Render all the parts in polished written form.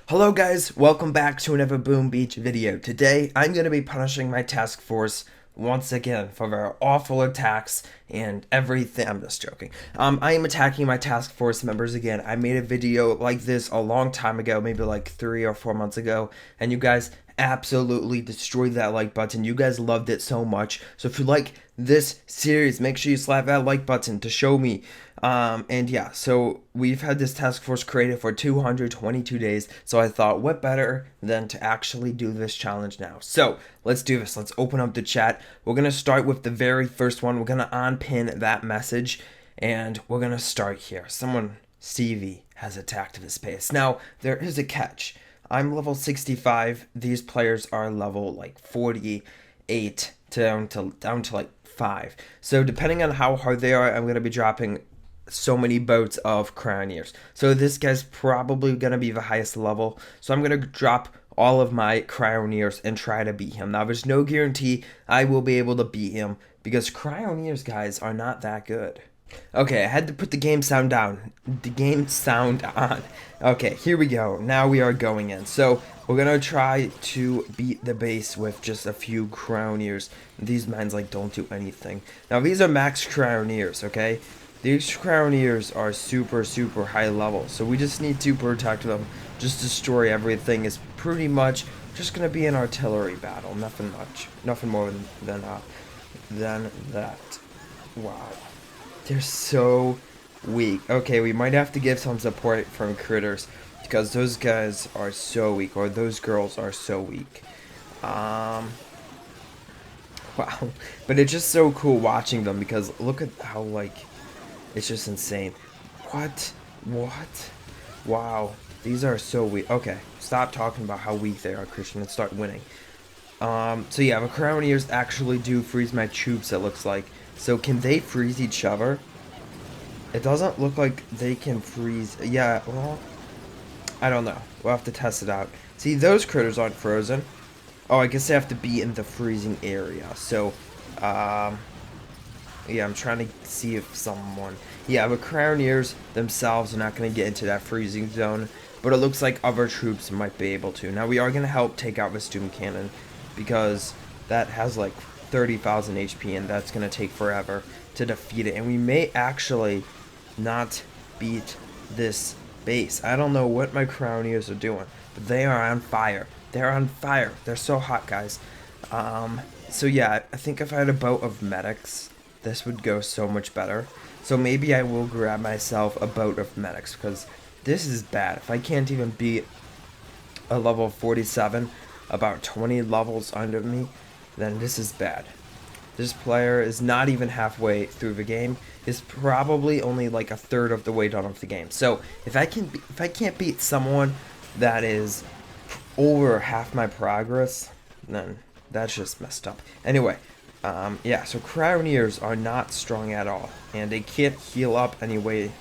Hello guys, welcome back to another Boom Beach video. Today, I'm going to be punishing my task force once again for their awful attacks and everything. I'm just joking. I am attacking my task force members again. I made a video like this a long time ago, maybe like 3 or 4 months ago, and you guys absolutely destroyed that like button. You guys loved it so much. So if you like this series, make sure you slap that like button to show me. And yeah, so we've had this task force created for 222 days. So I thought, what better than to actually do this challenge now? So let's do this. Let's open up the chat. We're going to start with the very first one. We're going to unpin that message and we're going to start here. Stevie has attacked this base. Now, there is a catch. I'm level 65. These players are level like 48 down to like 5. So depending on how hard they are, I'm going to be dropping so many boats of Crowniers. So this guy's probably going to be the highest level. So I'm going to drop all of my Crowniers and try to beat him. Now, there's no guarantee I will be able to beat him because Crowniers, guys, are not that good. Okay, I had to put the game sound down. The game sound on. Okay, here we go. Now we are going in. So we're gonna try to beat the base with just a few Crowniers. These mines like don't do anything. Now these are max Crowniers, okay? These Crowniers are super high level. So we just need to protect them. Just destroy everything is pretty much just gonna be an artillery battle. Nothing much. Nothing more than that. Wow. They're so weak. Okay, we might have to give some support from critters because those guys are so weak, or those girls are so weak. Wow. But it's just so cool watching them because look at how, like, it's just insane. What? Wow. These are so weak. Okay, stop talking about how weak they are, Christian, and start winning. So yeah, the Crowniers actually do freeze my troops, it looks like. So can they freeze each other? It doesn't look like they can freeze. Yeah, well, I don't know. We'll have to test it out. See, those critters aren't frozen. Oh, I guess they have to be in the freezing area. So, yeah, I'm trying to see if someone... Yeah, the Crowniers themselves are not going to get into that freezing zone. But it looks like other troops might be able to. Now, we are going to help take out this Doom Cannon because that has like 30,000 HP and that's going to take forever to defeat it. And we may actually not beat this base. I don't know what my Crowniers are doing, but they are on fire. They're on fire. They're so hot, guys. So yeah, I think if I had a boat of medics, this would go so much better. So maybe I will grab myself a boat of medics because this is bad. If I can't even beat a level 47, about 20 levels under me, then this is bad. This player is not even halfway through the game. Is probably only like a third of the way done with the game. So if I can't beat someone that is over half my progress, then that's just messed up. Anyway, yeah. So Crowniers are not strong at all, and they can't heal up anyway.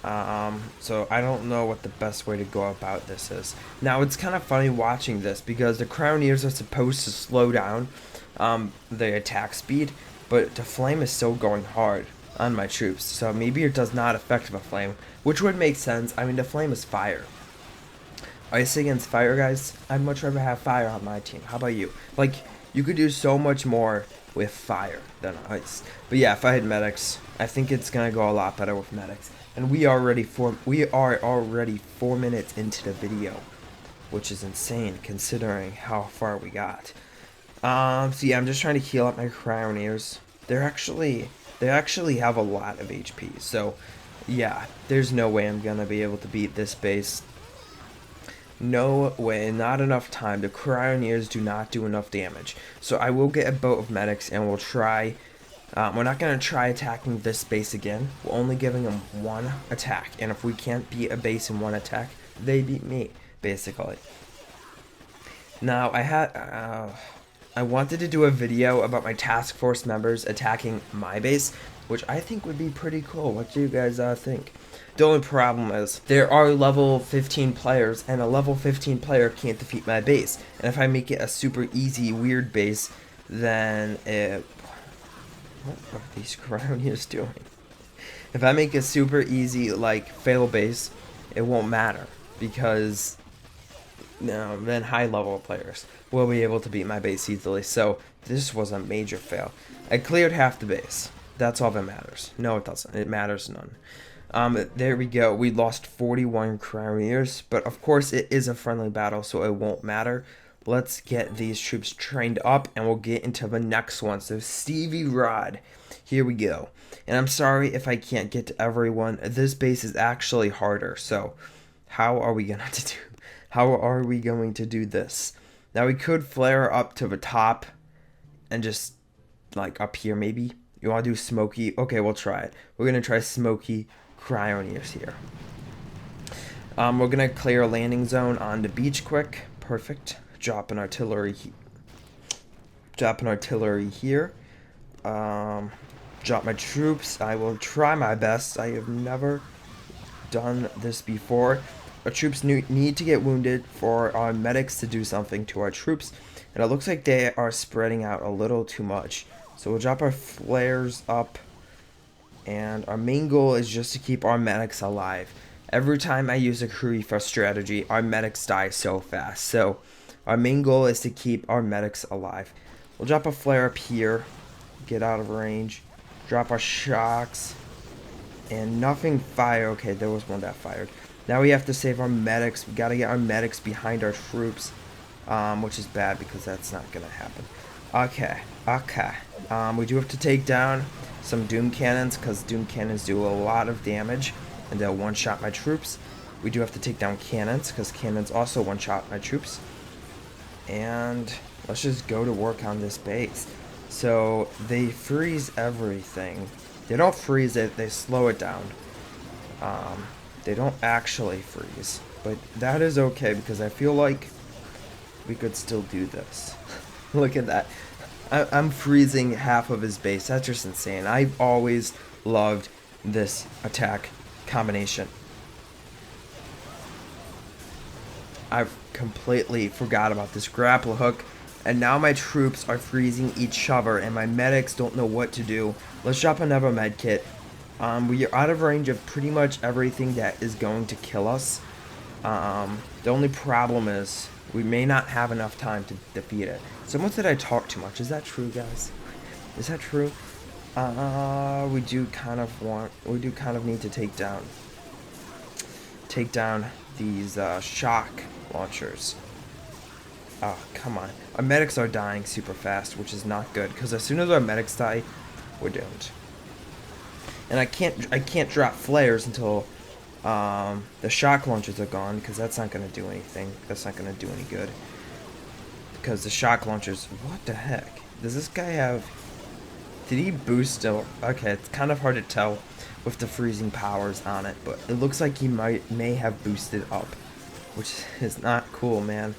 So I don't know what the best way to go about this is. Now it's kind of funny watching this because the Crowniers are supposed to slow down the attack speed, but the flame is still going hard on my troops, so maybe it does not affect the flame, which would make sense. I mean, the flame is fire. Ice against fire, guys. I'd much rather have fire on my team. How about you? Like, you could do so much more with fire than ice. But yeah, if I had medics, I think it's gonna go a lot better with medics. And we are already 4 minutes into the video, which is insane considering how far we got. So yeah, I'm just trying to heal up my Crowniers. They actually have a lot of HP. So yeah, there's no way I'm gonna be able to beat this base. No way, not enough time. The Crowniers do not do enough damage. So I will get a boat of medics and we'll try. We're not going to try attacking this base again. We're only giving them one attack. And if we can't beat a base in one attack, they beat me, basically. Now, I wanted to do a video about my task force members attacking my base, which I think would be pretty cool. What do you guys think? The only problem is there are level 15 players, and a level 15 player can't defeat my base. And if I make it a super easy, weird base, then what are these Crowniers doing? If I make a super easy, like, fail base, it won't matter because then high level players will be able to beat my base easily. So this was a major fail. I cleared half the base. That's all that matters. No, it doesn't. It matters none. There we go. We lost 41 Cryoneers, but of course it is a friendly battle, so it won't matter. Let's get these troops trained up, and we'll get into the next one. So Stevie Rod, here we go. And I'm sorry if I can't get to everyone. This base is actually harder, so how are we going to do? How are we going to do this? Now we could flare up to the top, and just like up here maybe. You want to do Smoky? Okay, we'll try it. We're gonna try Smoky Cryoneers here. We're gonna clear a landing zone on the beach quick. Perfect. Drop an artillery. Drop an artillery here. Drop my troops. I will try my best. I have never done this before. Our troops need to get wounded for our medics to do something to our troops, and it looks like they are spreading out a little too much. So we'll drop our flares up, and our main goal is just to keep our medics alive. Every time I use a crew refresh strategy, our medics die so fast. So our main goal is to keep our medics alive. We'll drop a flare up here, get out of range, drop our shocks, and nothing fired. Okay, there was one that fired. Now we have to save our medics. We gotta get our medics behind our troops, which is bad because that's not gonna happen. Okay. We do have to take down some Doom Cannons because Doom Cannons do a lot of damage and they'll one-shot my troops. We do have to take down Cannons because Cannons also one-shot my troops. And let's just go to work on this base. So they freeze everything. They don't freeze it, they slow it down. They don't actually freeze, but that is okay because I feel like we could still do this. Look at that. I'm freezing half of his base. That's just insane. I've always loved this attack combination. I've completely forgot about this grapple hook, and now my troops are freezing each other, and my medics don't know what to do. Let's drop another med kit. We are out of range of pretty much everything that is going to kill us. The only problem is we may not have enough time to defeat it. Someone said I talk too much. Is that true, guys? Is that true? We do kind of need to take down these shock launchers. Oh, come on. Our medics are dying super fast, which is not good, because as soon as our medics die, we're doomed. And I can't drop flares until the shock launchers are gone, because that's not going to do anything. That's not going to do any good. Because the shock launchers... What the heck? Does this guy have... Did he boost... Okay, it's kind of hard to tell with the freezing powers on it, but it looks like he may have boosted up, which is not cool, man.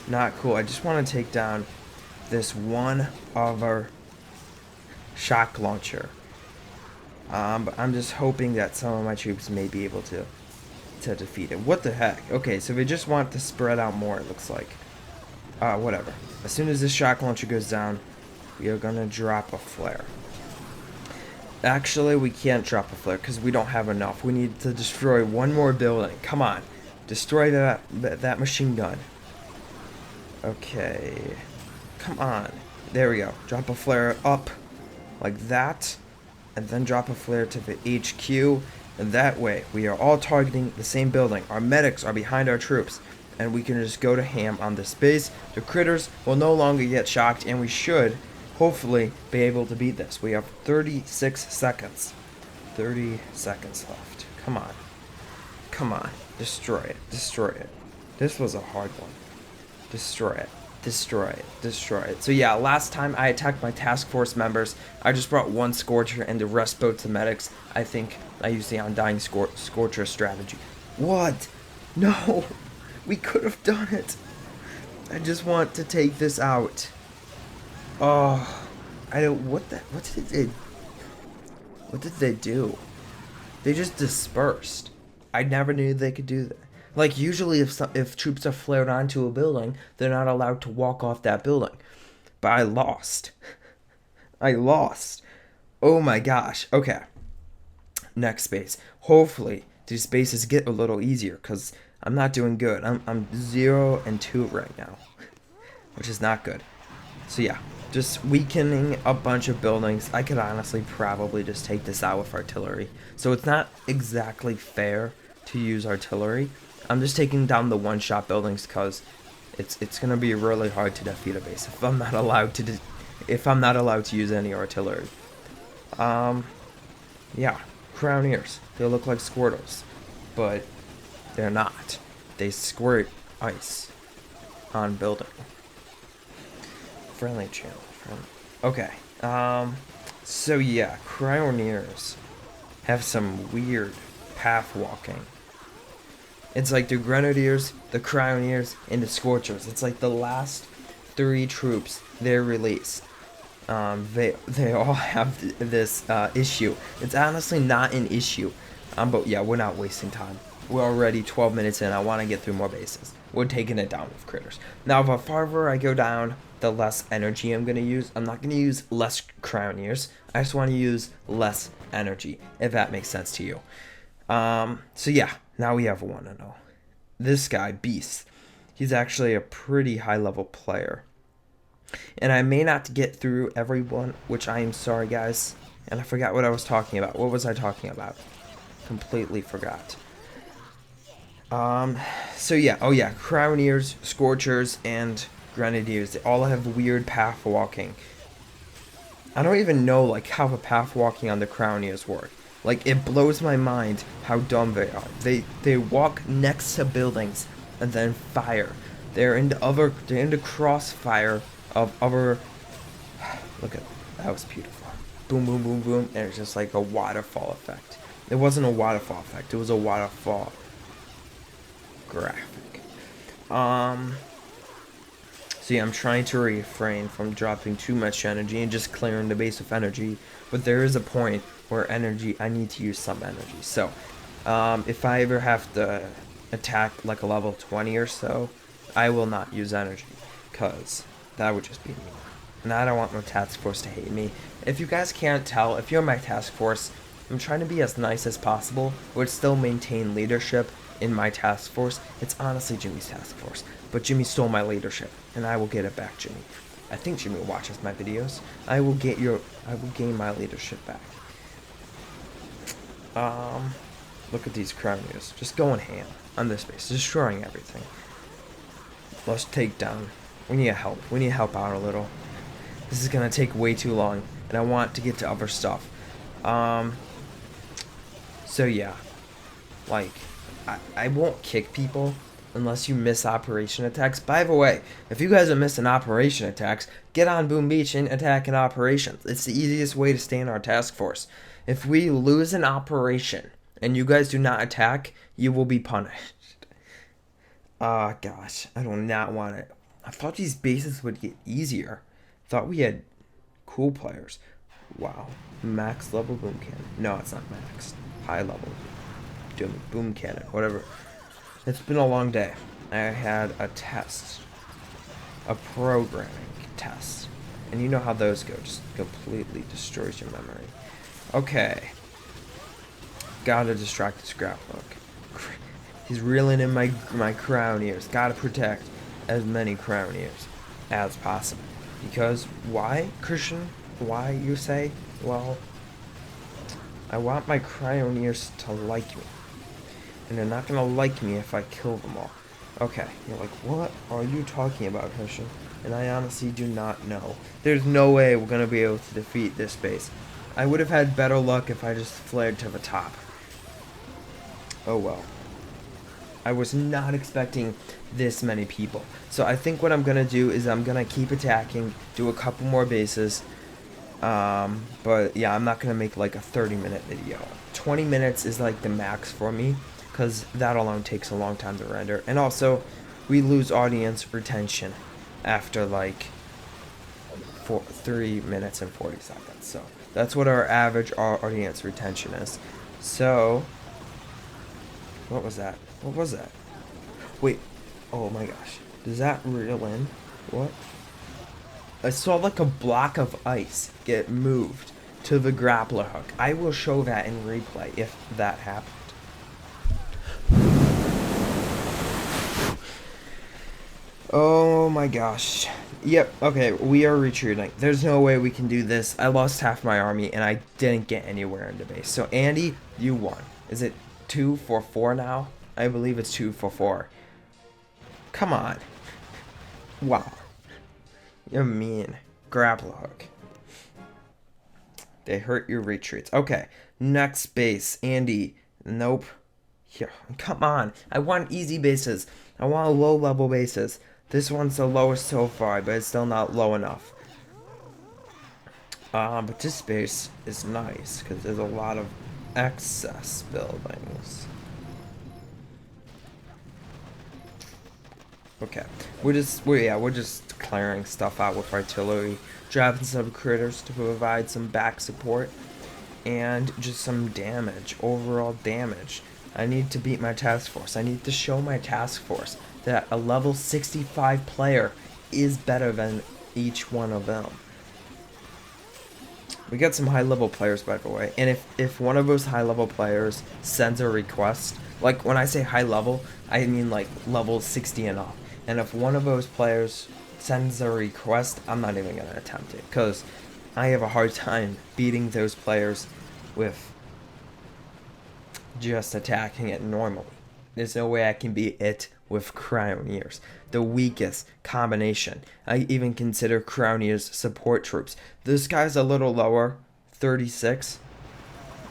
Not cool. I just want to take down this one other shock launcher. But I'm just hoping that some of my troops may be able to defeat it. What the heck? Okay, so they just want to spread out more, it looks like. Whatever. As soon as this shock launcher goes down, we are gonna drop a flare. Actually, we can't drop a flare because we don't have enough. We need to destroy one more building. Come on. Destroy that machine gun. Okay. Come on. There we go. Drop a flare up like that. And then drop a flare to the HQ. And that way, we are all targeting the same building. Our medics are behind our troops. And we can just go to ham on this base. The critters will no longer get shocked. And we should, hopefully, be able to beat this. We have 36 seconds. 30 seconds left. Come on. Come on. Destroy it. Destroy it. This was a hard one. Destroy it. Destroy it. Destroy it. So yeah, last time I attacked my task force members, I just brought one Scorcher and the rest both to medics. I think I used the Undying Scorcher strategy. What? No! We could have done it! I just want to take this out. Oh, I don't... What did they do? They just dispersed. I never knew they could do that. Like, usually if troops are flared onto a building, they're not allowed to walk off that building. But I lost. I lost. Oh my gosh. Okay. Next base. Hopefully, these bases get a little easier, because I'm not doing good. I'm 0 and 2 right now, which is not good. So yeah, just weakening a bunch of buildings. I could honestly probably just take this out with artillery. So it's not exactly fair to use artillery. I'm just taking down the one-shot buildings because it's gonna be really hard to defeat a base if I'm not allowed to use any artillery. Yeah, crown ears. They look like Squirtles, but they're not. They squirt ice on building. Friendly channel. Okay. So yeah, Cryoneers have some weird path walking. It's like the Grenadiers, the Cryoneers, and the Scorchers. It's like the last 3 troops they're released. They all have this issue. It's honestly not an issue. But yeah, we're not wasting time. We're already 12 minutes in. I want to get through more bases. We're taking it down with critters. Now, the farther I go down, the less energy I'm going to use. I'm not going to use less Cryoneers. I just want to use less energy, if that makes sense to you. So yeah, now we have 1-0. This guy, Beast, he's actually a pretty high-level player. And I may not get through everyone, which I am sorry, guys. And I forgot what I was talking about. What was I talking about? Completely forgot. So yeah, oh yeah, Cryoneers, Scorchers, and Grenadiers, they all have weird path walking. I don't even know, like, how the path walking on the Cryoneers work. Like, it blows my mind how dumb they are. They walk next to buildings and then fire. They're in the crossfire of other. Look at that, was beautiful. Boom, boom, boom, boom, and it's just like a waterfall effect. It wasn't a waterfall effect. It was a waterfall graphic. So yeah, I'm trying to refrain from dropping too much energy and just clearing the base with energy. But there is a point where I need to use some energy. So, if I ever have to attack like a level 20 or so, I will not use energy, because that would just be mean. And I don't want my task force to hate me. If you guys can't tell, if you're my task force, I'm trying to be as nice as possible, but still maintain leadership in my task force. It's honestly Jimmy's task force, but Jimmy stole my leadership, and I will get it back, Jimmy. I think Jimmy watches my videos. I will gain my leadership back. Look at these Cryoneers, just going ham on this base, destroying everything. Let's take down. We need help. We need help out a little. This is gonna take way too long, and I want to get to other stuff. So yeah, like, I won't kick people unless you miss operation attacks. By the way, if you guys are missing operation attacks, get on Boom Beach and attack in operations. It's the easiest way to stay in our task force. If we lose an operation and you guys do not attack, you will be punished. Ah, gosh, I do not want it. I thought these bases would get easier. I thought we had cool players. Wow, max level boom cannon. No, it's not max. High level boom cannon, whatever. It's been a long day. I had a test, a programming test, and you know how those go. Just completely destroys your memory. Okay. Gotta distract the scrapbook. He's reeling in my Cryoneers. Gotta protect as many Cryoneers as possible. Because, why, Christian? Why, you say? Well, I want my Cryoneers to like me. And they're not gonna like me if I kill them all. Okay, you're like, what are you talking about, Christian? And I honestly do not know. There's no way we're gonna be able to defeat this base. I would have had better luck if I just flared to the top. Oh well. I was not expecting this many people. So I think what I'm gonna do is I'm gonna keep attacking, do a couple more bases. But yeah, I'm not gonna make like a 30-minute video. 20 minutes is like the max for me, because that alone takes a long time to render. And also, we lose audience retention after like 3 minutes and 40 seconds. So that's what our average audience retention is. So, what was that? What was that? Wait, oh my gosh. Does that reel in? What? I saw like a block of ice get moved to the grappler hook. I will show that in replay if that happened. Oh my gosh. Yep, okay, we are retreating. There's no way we can do this. I lost half my army and I didn't get anywhere in the base. So Andy, you won. Is it 2-4 now? I believe it's 2-4. Come on. Wow. You're mean. Grapple hook. They hurt your retreats. Okay, next base. Andy. Nope. Here, come on. I want easy bases. I want low level bases. This one's the lowest so far, but it's still not low enough. But this base is nice because there's a lot of excess buildings. Okay, we're just clearing stuff out with artillery, driving some critters to provide some back support, and just some damage, overall damage. I need to beat my task force. I need to show my task force that a level 65 player is better than each one of them. We got some high level players, by the way, and if one of those high level players sends a request, like when I say high level, I mean like level 60 and up. And if one of those players sends a request, I'm not even gonna attempt it because I have a hard time beating those players with just attacking it normally. There's no way I can beat it with Crowniers. The weakest combination. I even consider Crowniers support troops. This guy's a little lower, 36.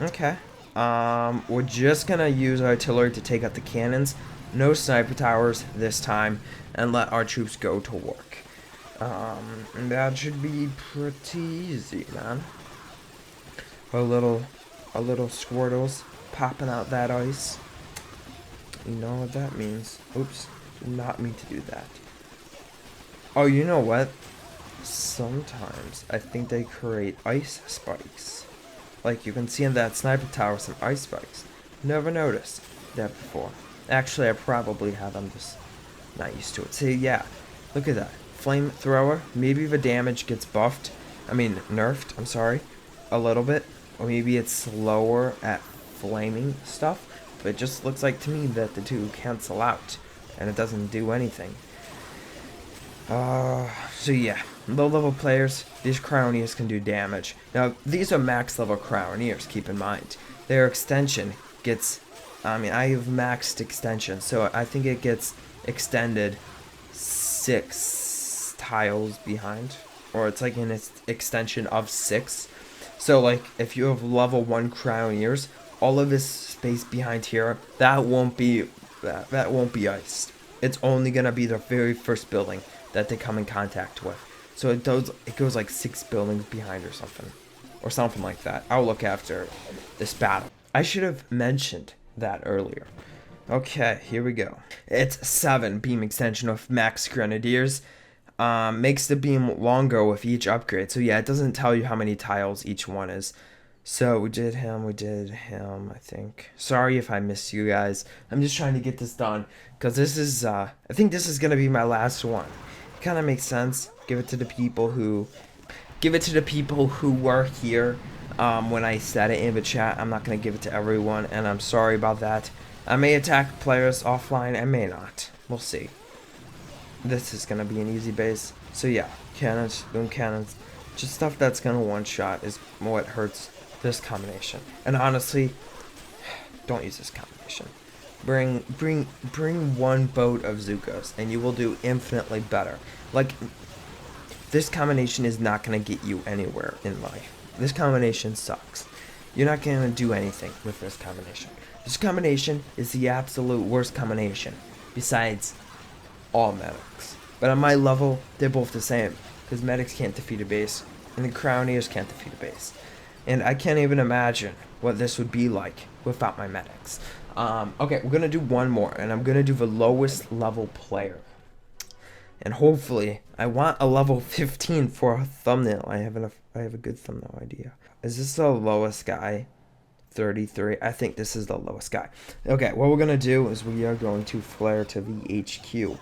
Okay. We're just gonna use artillery to take out the cannons. No sniper towers this time, and let our troops go to work. And that should be pretty easy, man. A little squirtles popping out that ice. You know what that means. Oops, did not mean to do that. Oh, you know what? Sometimes I think they create ice spikes. Like you can see in that sniper tower some ice spikes. Never noticed that before. Actually, I probably have. I'm just not used to it. See, yeah, look at that. Flamethrower. Maybe the damage gets buffed. I mean, nerfed. I'm sorry. A little bit. Or maybe it's slower at flaming stuff. But it just looks like to me that the two cancel out. And it doesn't do anything. So yeah. Low level players, these Crowniers can do damage. Now, these are max level Crowniers, keep in mind. Their extension gets... I mean, I have maxed extension, so I think it gets extended 6 tiles behind. Or it's like an extension of 6. So, like, if you have level 1 Crowniers, all of this space behind here, that won't be iced. It's only gonna be the very first building that they come in contact with. So it goes like 6 buildings behind or something like that. I'll look after this battle. I should have mentioned that earlier. Okay, here we go. It's 7 beam extension of max grenadiers. Makes the beam longer with each upgrade. So yeah, it doesn't tell you how many tiles each one is. So we did him, I think. Sorry if I missed you guys. I'm just trying to get this done. Because this is, I think this is going to be my last one. It kind of makes sense. Give it to the people who were here when I said it in the chat. I'm not going to give it to everyone, and I'm sorry about that. I may attack players offline, I may not. We'll see. This is going to be an easy base. So yeah, cannons, boom cannons. Just stuff that's going to one-shot is what hurts this combination. And honestly, don't use this combination. Bring one boat of Zukos, and you will do infinitely better. Like, this combination is not going to get you anywhere in life. This combination sucks. You're not going to do anything with this combination. This combination is the absolute worst combination, besides all medics. But on my level, they're both the same, because medics can't defeat a base, and the Crowniers can't defeat a base. And I can't even imagine what this would be like without my medics. Okay, we're going to do one more, and I'm going to do the lowest level player. And hopefully, I want a level 15 for a thumbnail. I have a good thumbnail idea. Is this the lowest guy? 33. I think this is the lowest guy. Okay, what we're going to do is we are going to flare to the HQ.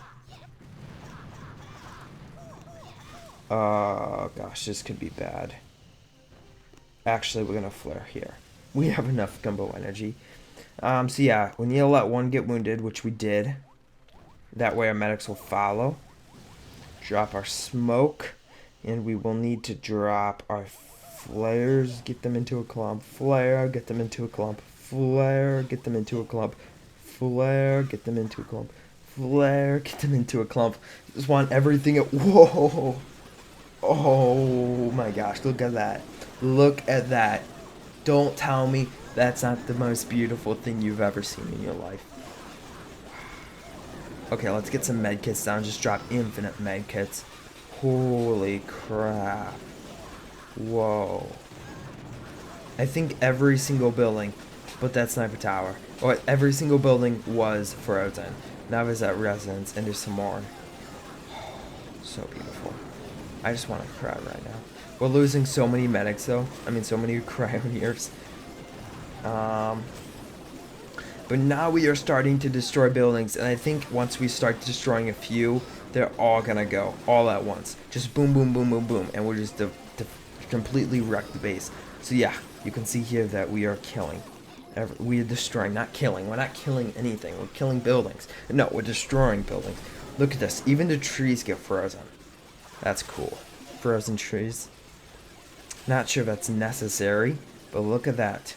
Gosh, this could be bad. Actually, we're going to flare here. We have enough gumbo energy. So yeah, we need to let one get wounded, which we did. That way our medics will follow. drop our smoke, and we will need to drop our flares, get them into a clump, flare, get them into a clump, flare, get them into a clump, flare, get them into a clump, flare, get them into a clump. Just want everything at, whoa, oh my gosh, look at that, look at that. Don't tell me that's not the most beautiful thing you've ever seen in your life. Okay, let's get some medkits down. Just drop infinite medkits. Holy crap. Whoa. I think every single building but that sniper tower, or every single building was frozen. Now there's that residence, and there's some more. So beautiful. I just want to cry right now. We're losing so many medics though. I mean, so many cryoneers. But now we are starting to destroy buildings, and I think once we start destroying a few, they're all gonna go all at once. Just boom, boom, boom, boom, boom, and we'll just completely wreck the base. So yeah, you can see here that we are killing. We are destroying, not killing. We're not killing anything. We're killing buildings. No, we're destroying buildings. Look at this. Even the trees get frozen. That's cool. Frozen trees. Not sure that's necessary, but look at that.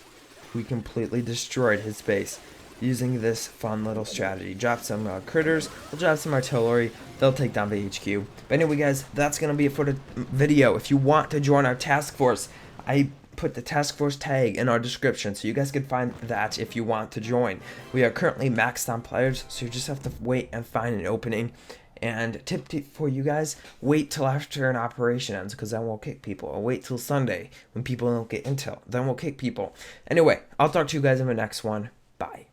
We completely destroyed his base using this fun little strategy. Drop some critters, we'll drop some artillery, they'll take down the HQ. But anyway guys, that's going to be it for the video. If you want to join our task force, I put the task force tag in our description, so you guys can find that if you want to join. We are currently maxed on players, so you just have to wait and find an opening. And tip for you guys, wait till after an operation ends, because then we'll kick people. Or wait till Sunday when people don't get intel, then we'll kick people. Anyway, I'll talk to you guys in the next one. Bye.